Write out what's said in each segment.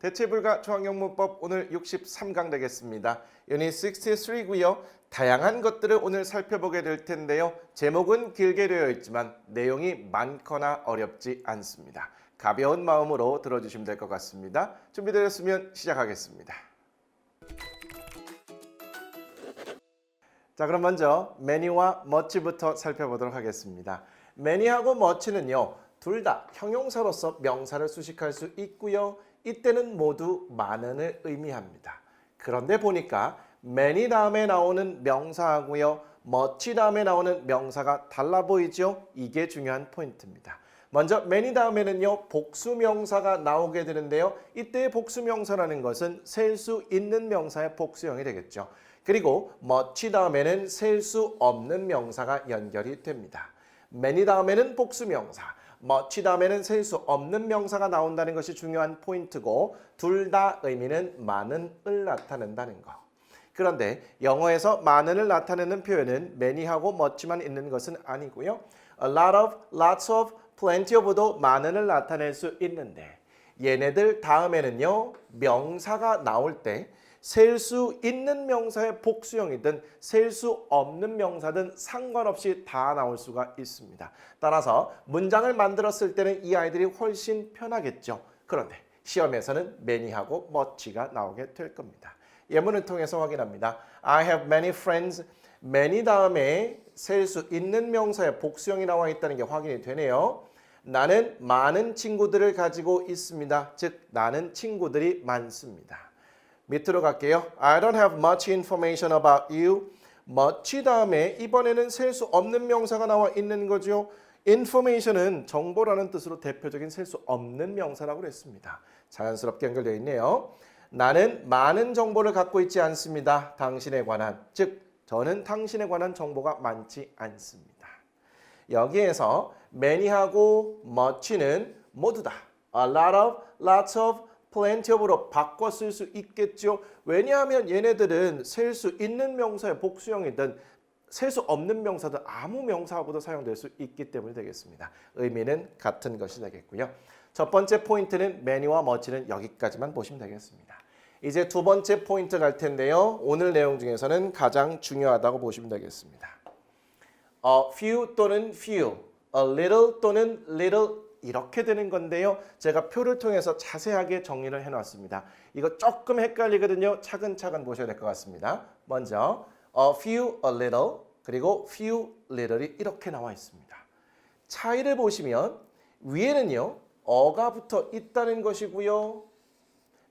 대체불가 중앙영문법 오늘 63강 되겠습니다. 유닛 63고요. 다양한 것들을 오늘 살펴보게 될 텐데요. 제목은 길게 되어 있지만 내용이 많거나 어렵지 않습니다. 가벼운 마음으로 들어주시면 될 것 같습니다. 준비되셨으면 시작하겠습니다. 자, 그럼 먼저 many와 much부터 살펴보도록 하겠습니다. many하고 much는요. 둘 다 형용사로서 명사를 수식할 수 있고요. 이때는 모두 많은을 의미합니다. 그런데 보니까 many 다음에 나오는 명사하고요. much 다음에 나오는 명사가 달라 보이죠? 이게 중요한 포인트입니다. 먼저 many 다음에는요. 복수명사가 나오게 되는데요. 이때의 복수명사라는 것은 셀 수 있는 명사의 복수형이 되겠죠. 그리고 much 다음에는 셀 수 없는 명사가 연결이 됩니다. many 다음에는 복수명사, much 다음에는 셀 수 없는 명사가 나온다는 것이 중요한 포인트고 둘 다 의미는 많은을 나타낸다는 거. 그런데 영어에서 많은을 나타내는 표현은 many하고 much만 있는 것은 아니고요. A lot of, lots of, plenty of도 많은을 나타낼 수 있는데 얘네들 다음에는요. 명사가 나올 때 셀 수 있는 명사의 복수형이든 셀 수 없는 명사든 상관없이 다 나올 수가 있습니다. 따라서 문장을 만들었을 때는 이 아이들이 훨씬 편하겠죠. 그런데 시험에서는 many하고 much가 나오게 될 겁니다. 예문을 통해서 확인합니다. I have many friends. many 다음에 셀 수 있는 명사의 복수형이 나와 있다는 게 확인이 되네요. 나는 많은 친구들을 가지고 있습니다. 즉 나는 친구들이 많습니다. 밑으로 갈게요. I don't have much information about you. much 다음에 이번에는 셀 수 없는 명사가 나와 있는 거죠. information은 정보라는 뜻으로 대표적인 셀 수 없는 명사라고 했습니다. 자연스럽게 연결되어 있네요. 나는 많은 정보를 갖고 있지 않습니다. 당신에 관한, 즉 저는 당신에 관한 정보가 많지 않습니다. 여기에서 many하고 much는 모두 다 a lot of, lots of, plenty of로 바꿔 쓸 수 있겠죠. 왜냐하면 얘네들은 셀 수 있는 명사의 복수형이든 셀 수 없는 명사든 아무 명사하고도 사용될 수 있기 때문에 되겠습니다. 의미는 같은 것이 되겠고요. 첫 번째 포인트는 many와 much는 여기까지만 보시면 되겠습니다. 이제 두 번째 포인트 갈 텐데요. 오늘 내용 중에서는 가장 중요하다고 보시면 되겠습니다. few 또는 few, a little 또는 little 이렇게 되는 건데요. 제가 표를 통해서 자세하게 정리를 해놨습니다. 이거 조금 헷갈리거든요. 차근차근 보셔야 될 것 같습니다. 먼저 a few, a little, 그리고 few, little이 이렇게 나와 있습니다. 차이를 보시면 위에는요. 어가 붙어 있다는 것이고요.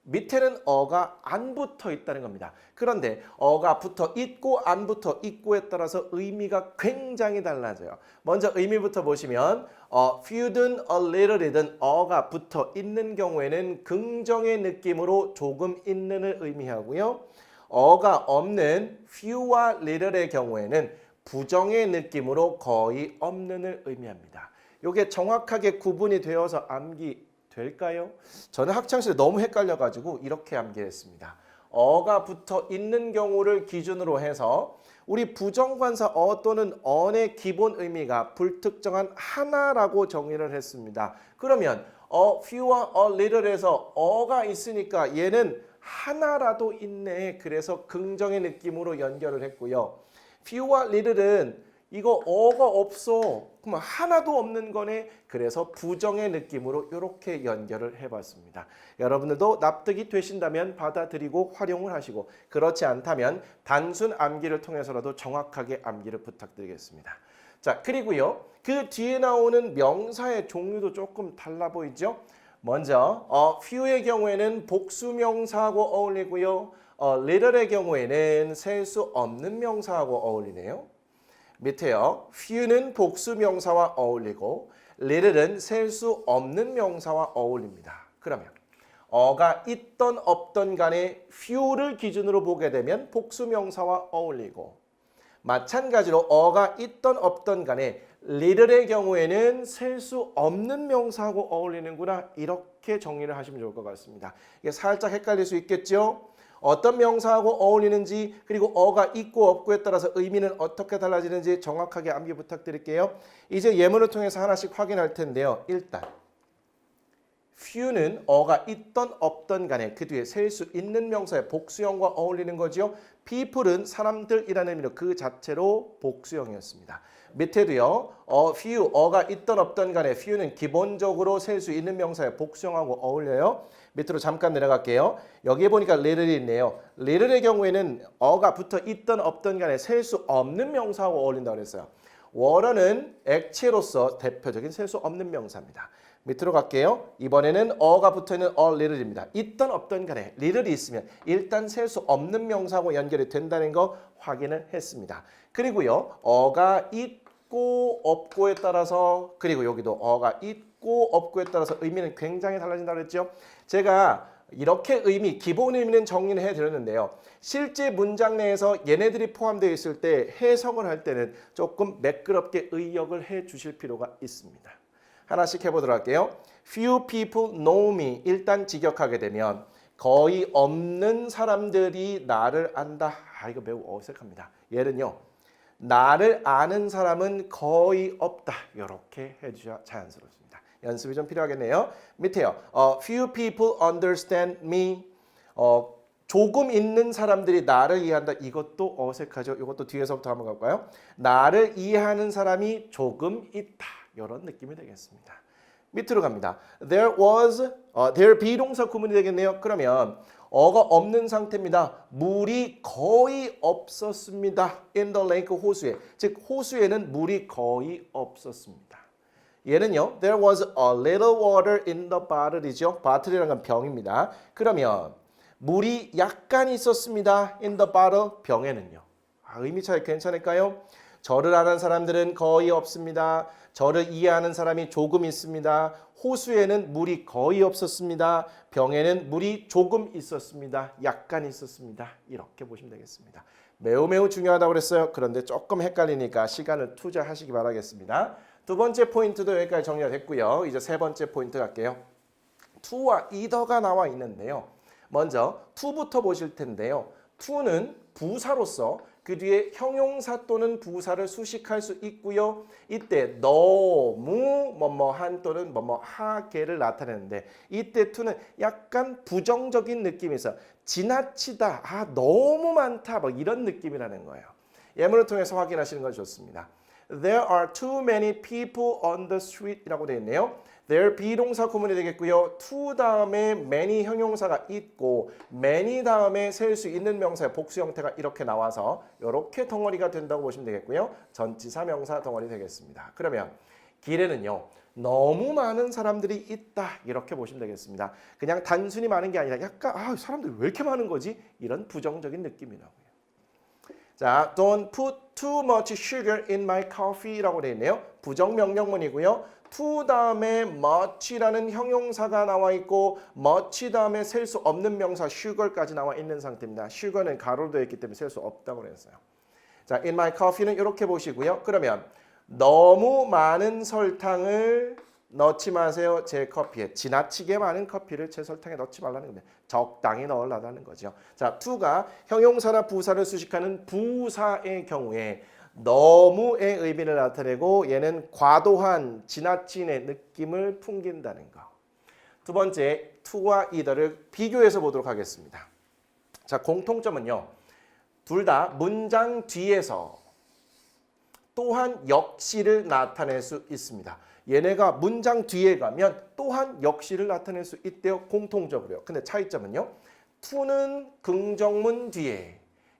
밑에는 어가 안 붙어 있다는 겁니다. 그런데 어가 붙어 있고 안 붙어 있고에 따라서 의미가 굉장히 달라져요. 먼저 의미부터 보시면 few든 a little이든 어가 붙어 있는 경우에는 긍정의 느낌으로 조금 있는을 의미하고요. 어가 없는 few와 little의 경우에는 부정의 느낌으로 거의 없는을 의미합니다. 이게 정확하게 구분이 되어서 암기 될까요? 저는 학창시절에 너무 헷갈려가지고 이렇게 암기했습니다. 어가 붙어 있는 경우를 기준으로 해서 우리 부정관사 어 또는 언의 기본 의미가 불특정한 하나라고 정의를 했습니다. 그러면 few와 a little에서 어가 있으니까 얘는 하나라도 있네. 그래서 긍정의 느낌으로 연결을 했고요. few와 little은 이거 어가 없어. 그럼 하나도 없는 거네. 그래서 부정의 느낌으로 이렇게 연결을 해봤습니다. 여러분들도 납득이 되신다면 받아들이고 활용을 하시고 그렇지 않다면 단순 암기를 통해서라도 정확하게 암기를 부탁드리겠습니다. 자, 그리고요. 그 뒤에 나오는 명사의 종류도 조금 달라 보이죠? 먼저 few의 경우에는 복수명사하고 어울리고요. little의 경우에는 셀 수 없는 명사하고 어울리네요. 밑에요. few는 복수 명사와 어울리고 little은 셀 수 없는 명사와 어울립니다. 그러면 어가 있던 없던 간에 few를 기준으로 보게 되면 복수 명사와 어울리고 마찬가지로 어가 있던 없던 간에 little의 경우에는 셀 수 없는 명사하고 어울리는구나. 이렇게 정리를 하시면 좋을 것 같습니다. 이게 살짝 헷갈릴 수 있겠죠? 어떤 명사하고 어울리는지 그리고 어가 있고 없고에 따라서 의미는 어떻게 달라지는지 정확하게 암기 부탁드릴게요. 이제 예문을 통해서 하나씩 확인할 텐데요. 일단 few는 어가 있던 없던 간에 그 뒤에 셀 수 있는 명사의 복수형과 어울리는 거지요. people은 사람들이라는 의미로 그 자체로 복수형이었습니다. 밑에도요. few 어가 있던 없던 간에 few는 기본적으로 셀 수 있는 명사의 복수형하고 어울려요. 밑으로 잠깐 내려갈게요. 여기에 보니까 little이 있네요. little의 경우에는 어가 붙어 있던 없던 간에 셀 수 없는 명사하고 어울린다고 그랬어요. water는 액체로서 대표적인 셀 수 없는 명사입니다. 밑으로 갈게요. 이번에는 어가 붙어있는 a little입니다. 있던 없던 간에 little이 있으면 일단 셀 수 없는 명사하고 연결이 된다는 거 확인을 했습니다. 그리고요. 어가 있고 없고에 따라서 그리고 여기도 어가 있고 없고에 따라서 의미는 굉장히 달라진다고 했죠. 제가 이렇게 기본 의미는 정리를 해드렸는데요. 실제 문장 내에서 얘네들이 포함되어 있을 때 해석을 할 때는 조금 매끄럽게 의역을 해주실 필요가 있습니다. 하나씩 해보도록 할게요. Few people know me. 일단 직역하게 되면 거의 없는 사람들이 나를 안다. 이거 매우 어색합니다. 얘는요. 나를 아는 사람은 거의 없다. 이렇게 해주셔야 자연스럽습니다. 연습이 좀 필요하겠네요. 밑에요. Few people understand me. 조금 있는 사람들이 나를 이해한다. 이것도 어색하죠. 이것도 뒤에서부터 한번 가볼까요? 나를 이해하는 사람이 조금 있다. 이런 느낌이 되겠습니다. 밑으로 갑니다. there 비동사 구문이 되겠네요. 그러면 어가 없는 상태입니다. 물이 거의 없었습니다. in the lake 호수에. 즉 호수에는 물이 거의 없었습니다. 얘는요. There was a little water in the bottle이죠. bottle이라는 건 병입니다. 그러면 물이 약간 있었습니다. in the bottle 병에는요. 의미 차이 괜찮을까요? 저를 아는 사람들은 거의 없습니다. 저를 이해하는 사람이 조금 있습니다. 호수에는 물이 거의 없었습니다. 병에는 물이 조금 있었습니다. 약간 있었습니다. 이렇게 보시면 되겠습니다. 매우 중요하다고 그랬어요. 그런데 조금 헷갈리니까 시간을 투자하시기 바라겠습니다. 두 번째 포인트도 여기까지 정리가 됐고요. 이제 세 번째 포인트 갈게요. to와 either가 나와 있는데요. 먼저 to부터 보실 텐데요. to는 부사로서 그 뒤에 형용사 또는 부사를 수식할 수 있고요. 이때 너무 뭐뭐한 또는 뭐뭐하게를 나타내는데 이때 to는 약간 부정적인 느낌이 있어. 지나치다, 너무 많다 뭐 이런 느낌이라는 거예요. 예문을 통해서 확인하시는 건 좋습니다. There are too many people on the street 이라고 되어 있네요. There 비동사 구문이 되겠고요. to 다음에 many 형용사가 있고 many 다음에 셀 수 있는 명사의 복수 형태가 이렇게 나와서 이렇게 덩어리가 된다고 보시면 되겠고요. 전치사 명사 덩어리 되겠습니다. 그러면 길에는요. 너무 많은 사람들이 있다 이렇게 보시면 되겠습니다. 그냥 단순히 많은 게 아니라 약간 사람들이 왜 이렇게 많은 거지? 이런 부정적인 느낌이라고요. 자, don't put too much sugar in my coffee라고 되어 있네요. 부정명령문이고요. to 다음에 much라는 형용사가 나와 있고 much 다음에 셀 수 없는 명사 sugar까지 나와 있는 상태입니다. sugar는 가로로 되어 있기 때문에 셀 수 없다고 그랬어요. 자, in my coffee는 이렇게 보시고요. 그러면 너무 많은 설탕을 넣지 마세요. 제 커피에. 지나치게 많은 커피를 제 설탕에 넣지 말라는 겁니다. 적당히 넣으라는 거죠. 자, to가 형용사나 부사를 수식하는 부사의 경우에 너무의 의미를 나타내고 얘는 과도한, 지나친의 느낌을 풍긴다는 거. 두 번째, to와 either를 비교해서 보도록 하겠습니다. 자, 공통점은요. 둘 다 문장 뒤에서 또한 역시를 나타낼 수 있습니다. 얘네가 문장 뒤에 가면 또한 역시를 나타낼 수 있대요. 공통적으로요. 근데 차이점은요. to는 긍정문 뒤에,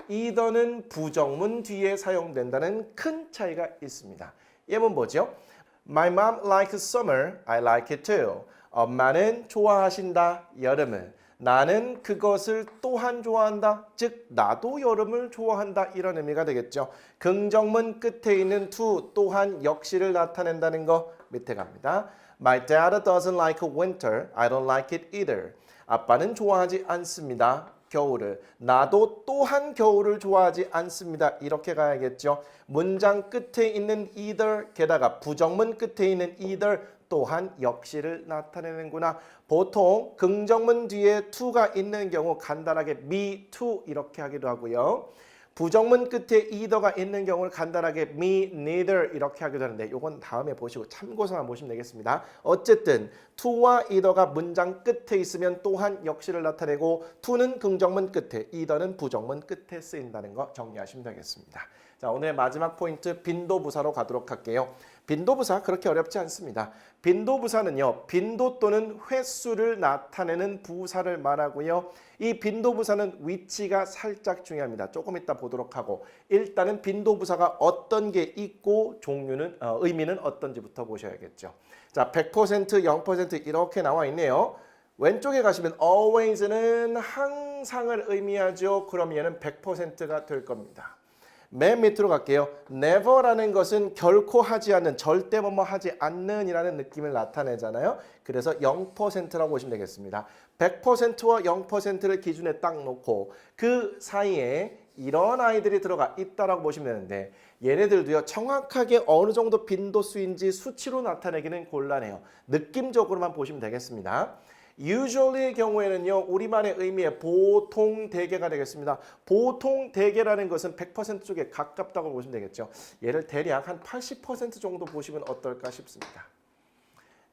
either는 부정문 뒤에 사용된다는 큰 차이가 있습니다. 예문 보죠. My mom likes summer. I like it too. 엄마는 좋아하신다. 여름을. 나는 그것을 또한 좋아한다. 즉 나도 여름을 좋아한다. 이런 의미가 되겠죠. 긍정문 끝에 있는 to 또한 역시를 나타낸다는 거 밑에 갑니다. My dad doesn't like winter. I don't like it either. 아빠는 좋아하지 않습니다. 겨울을. 나도 또한 겨울을 좋아하지 않습니다. 이렇게 가야겠죠. 문장 끝에 있는 either 게다가 부정문 끝에 있는 either 또한 역시를 나타내는구나. 보통 긍정문 뒤에 to가 있는 경우 간단하게 me too 이렇게 하기도 하고요. 부정문 끝에 either가 있는 경우를 간단하게 me, neither 이렇게 하게 되는데 이건 다음에 보시고 참고서만 보시면 되겠습니다. 어쨌든 to와 either가 문장 끝에 있으면 또한 역시를 나타내고 to는 긍정문 끝에, either는 부정문 끝에 쓰인다는 거 정리하시면 되겠습니다. 자, 오늘의 마지막 포인트 빈도부사로 가도록 할게요. 빈도부사 그렇게 어렵지 않습니다. 빈도부사는요, 빈도 또는 횟수를 나타내는 부사를 말하고요. 이 빈도부사는 위치가 살짝 중요합니다. 조금 이따 보도록 하고 일단은 빈도부사가 어떤 게 있고 종류는 의미는 어떤지부터 보셔야겠죠. 자, 100%, 0% 이렇게 나와 있네요. 왼쪽에 가시면 always는 항상을 의미하죠. 그럼 얘는 100%가 될 겁니다. 맨 밑으로 갈게요. never라는 것은 결코 하지 않는, 절대 뭐뭐 하지 않는 이라는 느낌을 나타내잖아요. 그래서 0%라고 보시면 되겠습니다. 100%와 0%를 기준에 딱 놓고 그 사이에 이런 아이들이 들어가 있다라고 보시면 되는데 얘네들도요 정확하게 어느 정도 빈도수인지 수치로 나타내기는 곤란해요. 느낌적으로만 보시면 되겠습니다. usually의 경우에는요. 우리만의 의미의 보통 대개가 되겠습니다. 보통 대개라는 것은 100% 쪽에 가깝다고 보시면 되겠죠. 얘를 대략 한 80% 정도 보시면 어떨까 싶습니다.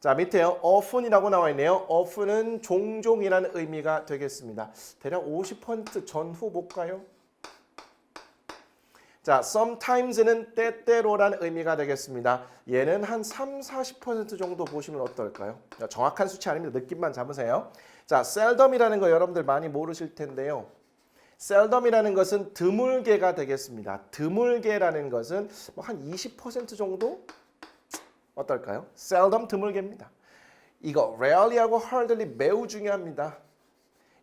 자, 밑에요. often이라고 나와 있네요. often은 종종이라는 의미가 되겠습니다. 대략 50% 전후 볼까요? 자, sometimes는 때때로라는 의미가 되겠습니다. 얘는 한 30-40% 정도 보시면 어떨까요? 정확한 수치 아닙니다. 느낌만 잡으세요. 자, seldom이라는 거 여러분들 많이 모르실 텐데요. seldom이라는 것은 드물게가 되겠습니다. 드물게라는 것은 한 20% 정도? 어떨까요? seldom 드물게입니다. 이거 rarely하고 hardly 매우 중요합니다.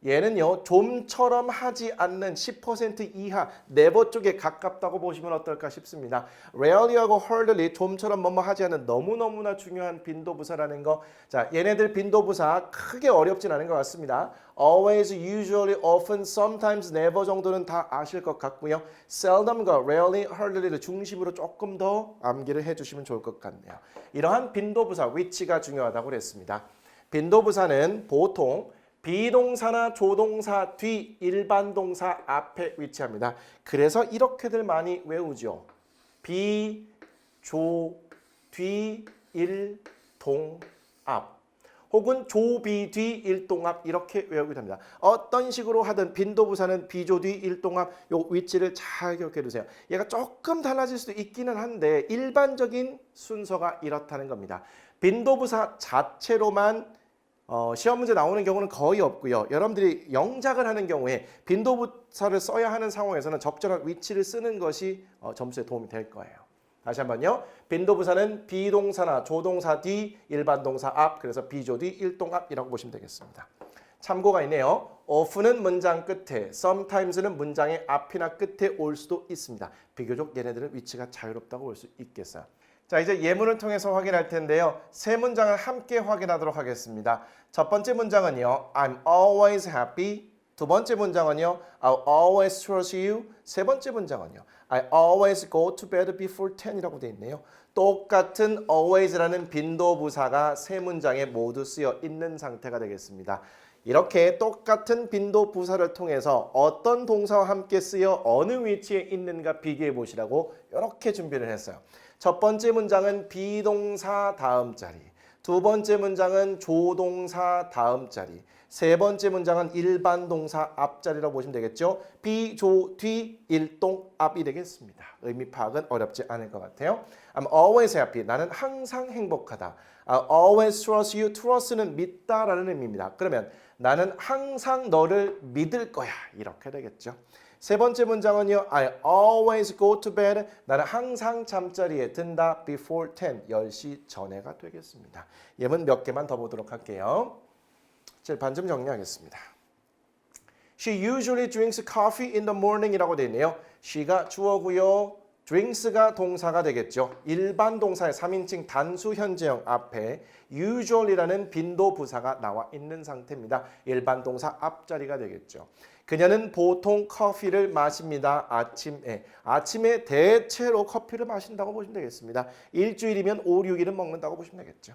얘는요 좀처럼 하지 않는 10% 이하 never 쪽에 가깝다고 보시면 어떨까 싶습니다. rarely하고 hardly 좀처럼 뭐뭐 하지 않는 너무너무나 중요한 빈도부사라는 거. 자, 얘네들 빈도부사 크게 어렵진 않은 것 같습니다. always, usually, often, sometimes, never 정도는 다 아실 것 같고요. seldom과 rarely, hardly를 중심으로 조금 더 암기를 해주시면 좋을 것 같네요. 이러한 빈도부사 위치가 중요하다고 그랬습니다. 빈도부사는 보통 비동사나 조동사 뒤 일반 동사 앞에 위치합니다. 그래서 이렇게들 많이 외우죠. 비, 조, 뒤, 일, 동, 앞. 혹은 조, 비, 뒤, 일, 동, 앞 이렇게 외우게 됩니다. 어떤 식으로 하든 빈도부사는 비조, 뒤, 일, 동, 앞 요 위치를 잘 기억해 두세요. 얘가 조금 달라질 수도 있기는 한데 일반적인 순서가 이렇다는 겁니다. 빈도부사 자체로만 시험 문제 나오는 경우는 거의 없고요. 여러분들이 영작을 하는 경우에 빈도부사를 써야 하는 상황에서는 적절한 위치를 쓰는 것이 점수에 도움이 될 거예요. 다시 한번요. 빈도부사는 비동사나 조동사 뒤, 일반 동사 앞, 그래서 비조 뒤, 일동 앞이라고 보시면 되겠습니다. 참고가 있네요. often은 문장 끝에, sometimes는 문장의 앞이나 끝에 올 수도 있습니다. 비교적 얘네들은 위치가 자유롭다고 볼 수 있겠어요. 자, 이제 예문을 통해서 확인할 텐데요. 세 문장을 함께 확인하도록 하겠습니다. 첫 번째 문장은요. I'm always happy. 두 번째 문장은요. I'll always trust you. 세 번째 문장은요. I always go to bed before 10이라고 되어 있네요. 똑같은 always라는 빈도부사가 세 문장에 모두 쓰여 있는 상태가 되겠습니다. 이렇게 똑같은 빈도부사를 통해서 어떤 동사와 함께 쓰여 어느 위치에 있는가 비교해 보시라고 이렇게 준비를 했어요. 첫 번째 문장은 비동사 다음 자리, 두 번째 문장은 조동사 다음 자리, 세 번째 문장은 일반 동사 앞자리라고 보시면 되겠죠. 비, 조, 뒤, 일동, 앞이 되겠습니다. 의미 파악은 어렵지 않을 것 같아요. I'm always happy. 나는 항상 행복하다. I'll always trust you. trust는 믿다라는 의미입니다. 그러면 나는 항상 너를 믿을 거야. 이렇게 되겠죠. 세 번째 문장은요. I always go to bed. 나는 항상 잠자리에 든다. Before 10. 10시 전에가 되겠습니다. 예문 몇 개만 더 보도록 할게요. 반쯤 정리하겠습니다. She usually drinks coffee in the morning 이라고 되어 있네요. she가 주어고요. drinks가 동사가 되겠죠. 일반 동사의 3인칭 단수 현재형 앞에 usually라는 빈도부사가 나와 있는 상태입니다. 일반 동사 앞자리가 되겠죠. 그녀는 보통 커피를 마십니다. 아침에 대체로 커피를 마신다고 보시면 되겠습니다. 일주일이면 5, 6일은 먹는다고 보시면 되겠죠.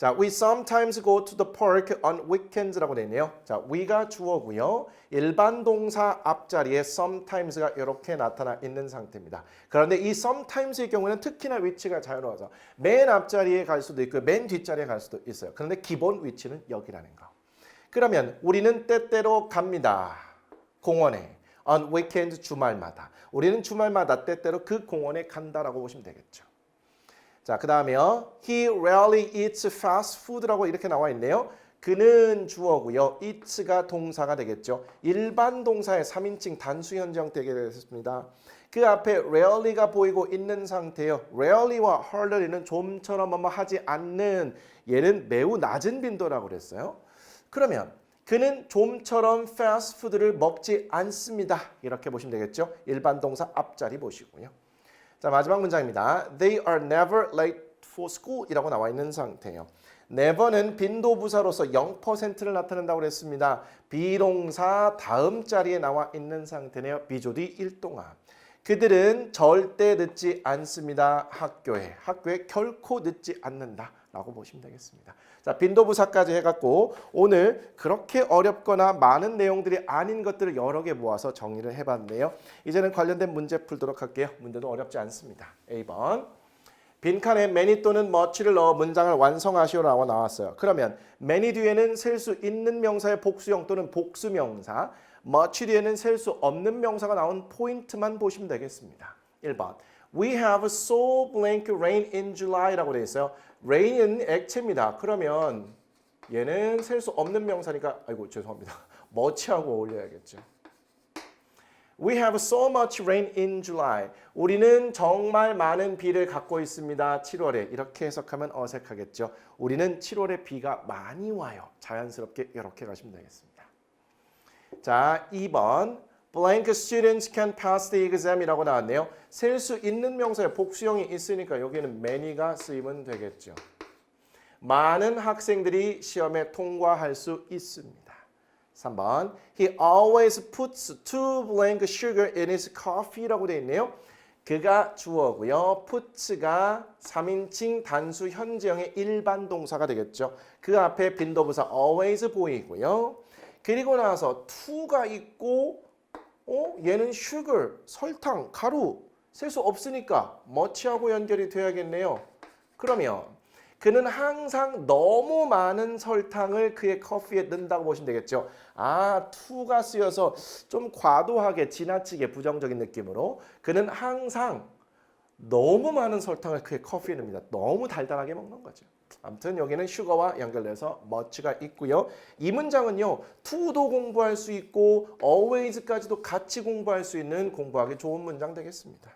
자, we sometimes go to the park on weekends라고 되어 있네요. 자, we가 주어고요. 일반 동사 앞자리에 sometimes가 이렇게 나타나 있는 상태입니다. 그런데 이 sometimes의 경우에는 특히나 위치가 자유로워서 맨 앞자리에 갈 수도 있고 맨 뒷자리에 갈 수도 있어요. 그런데 기본 위치는 여기라는 거. 그러면 우리는 때때로 갑니다. 공원에. on weekend 주말마다. 우리는 주말마다 때때로 그 공원에 간다라고 보시면 되겠죠. 자, 그 다음에요. He rarely eats fast food라고 이렇게 나와 있네요. 그는 주어고요. eats가 동사가 되겠죠. 일반 동사의 3인칭 단수 현정 되게 되겠습니다. 그 앞에 rarely가 보이고 있는 상태예요. rarely와 hardly는 좀처럼 뭐뭐 하지 않는 얘는 매우 낮은 빈도라고 그랬어요. 그러면 그는 좀처럼 패스트푸드를 먹지 않습니다. 이렇게 보시면 되겠죠. 일반 동사 앞자리 보시고요. 자, 마지막 문장입니다. They are never late for school 이라고 나와 있는 상태예요. never는 빈도부사로서 0%를 나타낸다고 그랬습니다. 비동사 다음 자리에 나와 있는 상태네요. 비조디 일동아. 그들은 절대 늦지 않습니다. 학교에 결코 늦지 않는다 라고 보시면 되겠습니다. 자, 빈도부사까지 해갖고 오늘 그렇게 어렵거나 많은 내용들이 아닌 것들을 여러 개 모아서 정리를 해봤네요. 이제는 관련된 문제 풀도록 할게요. 문제도 어렵지 않습니다. A번 빈칸에 many 또는 much를 넣어 문장을 완성하시오라고 나왔어요. 그러면 many 뒤에는 셀 수 있는 명사의 복수형 또는 복수명사, much 뒤에는 셀 수 없는 명사가 나온 포인트만 보시면 되겠습니다. 1번 We have so blank rain in July라고 되어 있어요. rain은 액체입니다. 그러면 얘는 셀 수 없는 명사니까 아이고 죄송합니다. much하고 어울려야겠죠. We have so much rain in July. 우리는 정말 많은 비를 갖고 있습니다. 7월에. 이렇게 해석하면 어색하겠죠. 우리는 7월에 비가 많이 와요. 자연스럽게 이렇게 가시면 되겠습니다. 자, 2번. Blank students can pass the exam이라고 나왔네요. 셀 수 있는 명사에 복수형이 있으니까 여기는 many가 쓰이면 되겠죠. 많은 학생들이 시험에 통과할 수 있습니다. 3번 He always puts 2 blank sugar in his coffee라고 되어 있네요. 그가 주어고요. puts가 3인칭 단수 현재형의 일반 동사가 되겠죠. 그 앞에 빈도부사 always 보이고요. 그리고 나서 to가 있고 얘는 sugar, 설탕, 가루 셀 수 없으니까 much하고 연결이 돼야겠네요. 그러면 그는 항상 너무 많은 설탕을 그의 커피에 넣는다고 보시면 되겠죠. 아, to가 쓰여서 좀 과도하게 지나치게 부정적인 느낌으로 그는 항상 너무 많은 설탕을 그의 커피에 넣습니다. 너무 달달하게 먹는 거죠. 아무튼 여기는 sugar와 연결돼서 much가 있고요. 이 문장은요. to도 공부할 수 있고 always까지도 같이 공부할 수 있는 공부하기 좋은 문장 되겠습니다.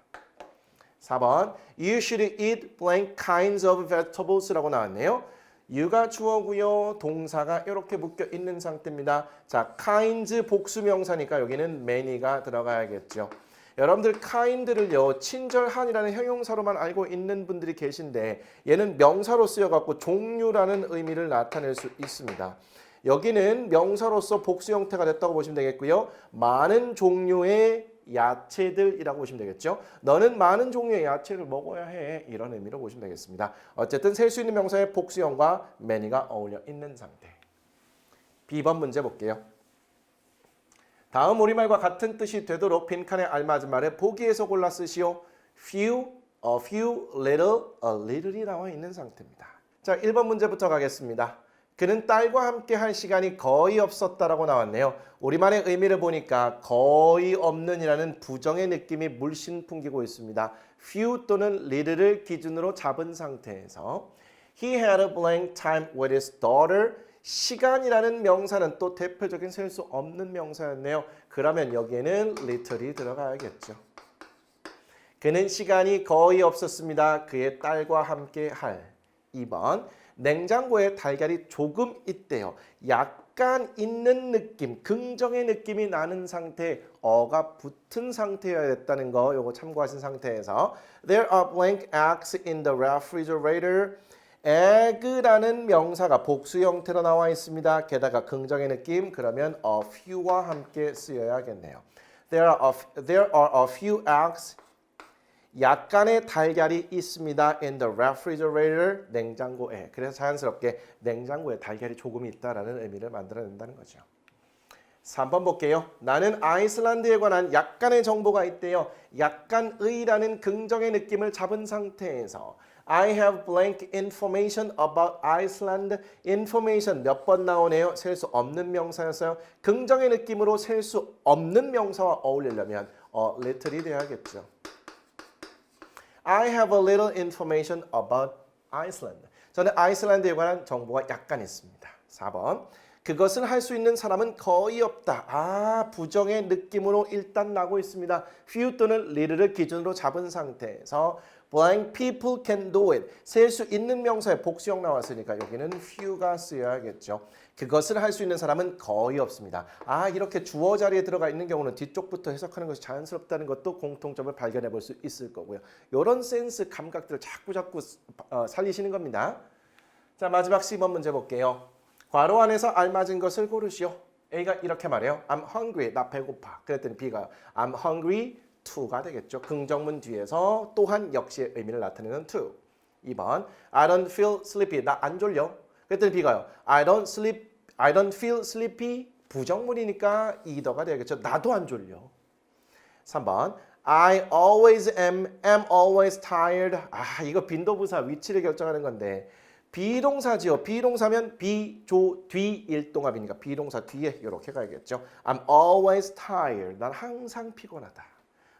4번 You should eat blank kinds of vegetables라고 나왔네요. you가 주어고요. 동사가 이렇게 묶여 있는 상태입니다. 자, kinds 복수명사니까 여기는 many가 들어가야겠죠. 여러분들 kind를요. 친절한이라는 형용사로만 알고 있는 분들이 계신데 얘는 명사로 쓰여갖고 종류라는 의미를 나타낼 수 있습니다. 여기는 명사로서 복수 형태가 됐다고 보시면 되겠고요. 많은 종류의 야채들이라고 보시면 되겠죠. 너는 많은 종류의 야채를 먹어야 해. 이런 의미로 보시면 되겠습니다. 어쨌든 셀 수 있는 명사의 복수형과 many가 어울려 있는 상태. B번 문제 볼게요. 다음 우리말과 같은 뜻이 되도록 빈칸에 알맞은 말을 보기에서 골라 쓰시오. few, a few, little, a little이 나와 있는 상태입니다. 자, 1번 문제부터 가겠습니다. 그는 딸과 함께 할 시간이 거의 없었다라고 나왔네요. 우리말의 의미를 보니까 거의 없는이라는 부정의 느낌이 물씬 풍기고 있습니다. few 또는 little를 기준으로 잡은 상태에서 He had a blank time with his daughter. 시간이라는 명사는 또 대표적인 셀 수 없는 명사였네요. 그러면 여기에는 little이 들어가야겠죠. 그는 시간이 거의 없었습니다. 그의 딸과 함께 할. 2번 냉장고에 달걀이 조금 있대요. 약간 있는 느낌, 긍정의 느낌이 나는 상태, 어가 붙은 상태여야 됐다는 거 요거 참고하신 상태에서 There are blank eggs in the refrigerator. egg라는 명사가 복수 형태로 나와 있습니다. 게다가 긍정의 느낌, 그러면 a few와 함께 쓰여야겠네요. There are a few eggs. 약간의 달걀이 있습니다. In the refrigerator. 냉장고에. 그래서 자연스럽게 냉장고에 달걀이 조금 있다라는 의미를 만들어낸다는 거죠. 3번 볼게요. 나는 아이슬란드에 관한 약간의 정보가 있대요. 약간의라는 긍정의 느낌을 잡은 상태에서 I have blank information about Iceland. information 몇 번 나오네요. 셀 수 없는 명사였어요. 긍정의 느낌으로 셀 수 없는 명사와 어울리려면 little이 돼야겠죠. I have a little information about Iceland. 저는 아이슬란드에 관한 정보가 약간 있습니다. 4번. 그것을 할 수 있는 사람은 거의 없다. 부정의 느낌으로 일단 나고 있습니다. few 또는 little를 기준으로 잡은 상태에서 blank people can do it. 셀 수 있는 명사에 복수형 나왔으니까 여기는 few가 쓰여야겠죠. 그것을 할 수 있는 사람은 거의 없습니다. 이렇게 주어 자리에 들어가 있는 경우는 뒤쪽부터 해석하는 것이 자연스럽다는 것도 공통점을 발견해 볼 수 있을 거고요. 이런 센스 감각들을 자꾸 살리시는 겁니다. 자, 마지막 C번 문제 볼게요. 괄호 안에서 알맞은 것을 고르시오. A가 이렇게 말해요. I'm hungry. 나 배고파. 그랬더니 B가 I'm hungry to가 되겠죠. 긍정문 뒤에서 또한 역시의 의미를 나타내는 to. 2번 I don't feel sleepy. 나 안 졸려. 그랬더니 B가요. I don't feel sleepy. 부정문이니까 either가 되겠죠. 나도 안 졸려. 3번 I always am always tired. 이거 빈도부사 위치를 결정하는 건데 비동사지요. 비동사면 비조 뒤 일동합이니까 비동사 뒤에 이렇게 가야겠죠. I'm always tired. 난 항상 피곤하다.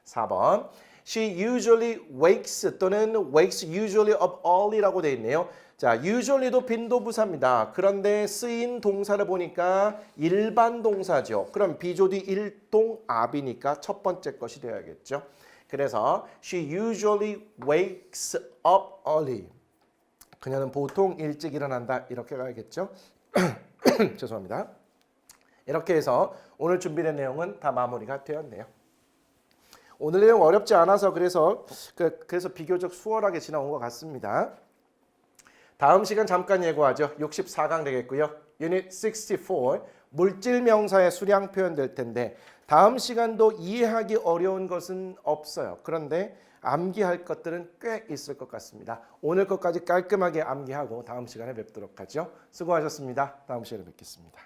4번 She usually wakes 또는 wakes usually up early라고 되어 있네요. 자, usually도 빈도부사입니다. 그런데 쓰인 동사를 보니까 일반 동사죠. 그럼 비조디 일동압이니까 첫 번째 것이 되어야겠죠. 그래서 she usually wakes up early. 그녀는 보통 일찍 일어난다. 이렇게 가야겠죠. 죄송합니다. 이렇게 해서 오늘 준비된 내용은 다 마무리가 되었네요. 오늘 내용 어렵지 않아서 그래서 비교적 수월하게 지나온 것 같습니다. 다음 시간 잠깐 예고하죠. 64강 되겠고요. 유닛 64 물질 명사의 수량 표현 될 텐데 다음 시간도 이해하기 어려운 것은 없어요. 그런데 암기할 것들은 꽤 있을 것 같습니다. 오늘 것까지 깔끔하게 암기하고 다음 시간에 뵙도록 하죠. 수고하셨습니다. 다음 시간에 뵙겠습니다.